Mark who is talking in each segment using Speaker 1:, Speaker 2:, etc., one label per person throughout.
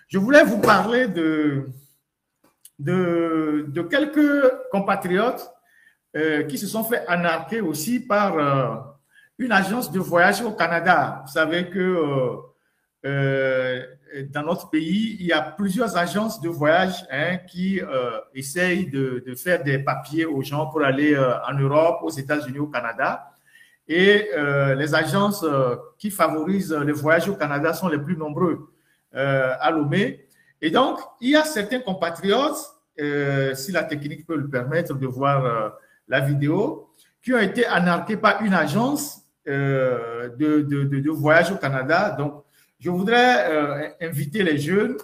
Speaker 1: Je voulais vous parler de quelques compatriotes qui se sont fait anarquer aussi par une agence de voyage au Canada. Vous savez que dans notre pays, il y a plusieurs agences de voyage qui essayent de faire des papiers aux gens pour aller en Europe, aux États-Unis, au Canada. Et les agences qui favorisent le voyage au Canada sont les plus nombreux à Lomé. Et donc, il y a certains compatriotes, si la technique peut le permettre de voir la vidéo, qui ont été anarqués par une agence de voyage au Canada. Donc, je voudrais inviter les jeunes,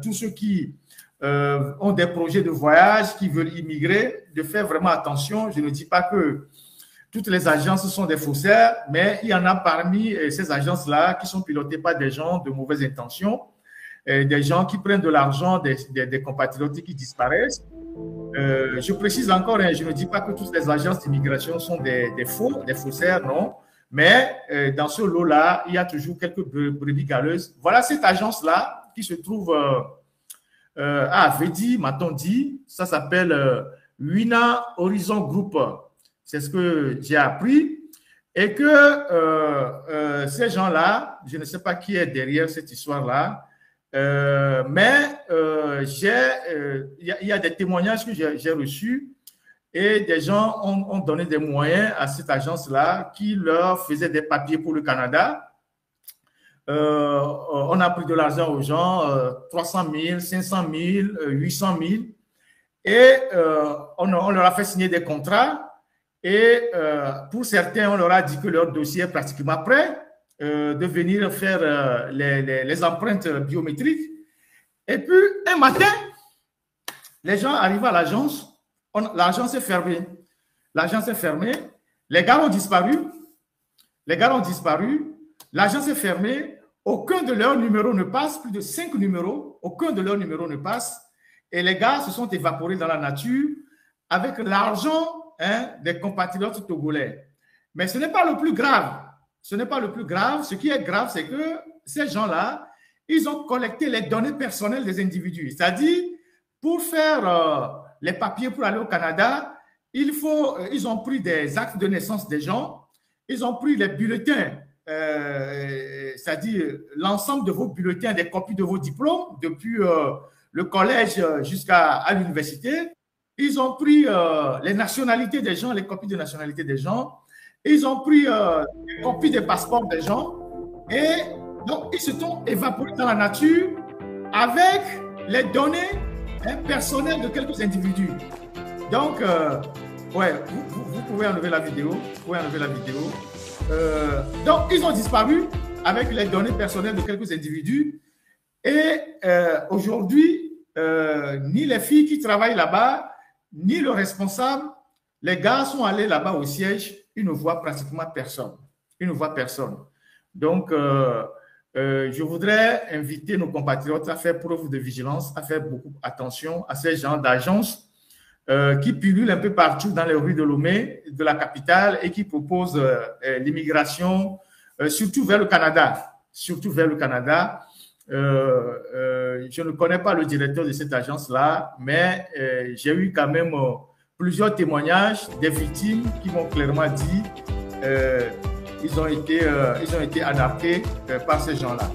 Speaker 1: tous ceux qui ont des projets de voyage, qui veulent immigrer, de faire vraiment attention. Je ne dis pas que toutes les agences sont des faussaires, mais il y en a parmi ces agences-là qui sont pilotées par des gens de mauvaises intentions, des gens qui prennent de l'argent des compatriotes qui disparaissent. Je précise encore, je ne dis pas que toutes les agences d'immigration sont des faussaires, non. Mais dans ce lot-là, il y a toujours quelques brebis galeuses. Voilà cette agence-là qui se trouve à Avedi, m'a-t-on dit. Ça s'appelle Wina Horizon Group. C'est ce que j'ai appris. Et que ces gens-là, je ne sais pas qui est derrière cette histoire-là, mais il y a des témoignages que j'ai reçus et des gens ont donné des moyens à cette agence-là qui leur faisait des papiers pour le Canada. On a pris de l'argent aux gens, 300 000, 500 000, 800 000, et on leur a fait signer des contrats. Et pour certains, on leur a dit que leur dossier est pratiquement prêt de venir faire les empreintes biométriques. Et puis, un matin, les gens arrivent à l'agence, l'agence est fermée. L'agence est fermée, les gars ont disparu. L'agence est fermée, aucun de leurs numéros ne passe, plus de 5 numéros, aucun de leurs numéros ne passe. Et les gars se sont évaporés dans la nature avec l'argent des compatriotes togolais. Mais ce n'est pas le plus grave. Ce n'est pas le plus grave. Ce qui est grave, c'est que ces gens-là, ils ont collecté les données personnelles des individus. C'est-à-dire, pour faire les papiers pour aller au Canada, ils ont pris des actes de naissance des gens, ils ont pris les bulletins, c'est-à-dire l'ensemble de vos bulletins, des copies de vos diplômes, depuis le collège jusqu'à l'université. Ils ont pris les nationalités des gens, les copies de nationalité des gens. Ils ont pris les copies des passeports des gens. Et donc, ils se sont évaporés dans la nature avec les données personnelles de quelques individus. Donc, ouais, vous pouvez enlever la vidéo. Donc, ils ont disparu avec les données personnelles de quelques individus. Et aujourd'hui, ni les filles qui travaillent là-bas, ni le responsable, les gars sont allés là-bas au siège, ils ne voient pratiquement personne. Donc, je voudrais inviter nos compatriotes à faire preuve de vigilance, à faire beaucoup attention à ces gens d'agences qui pullulent un peu partout dans les rues de Lomé, de la capitale, et qui proposent l'immigration, surtout vers le Canada. Je ne connais pas le directeur de cette agence-là, mais j'ai eu quand même plusieurs témoignages des victimes qui m'ont clairement dit qu'ils ont été anarqués par ces gens-là.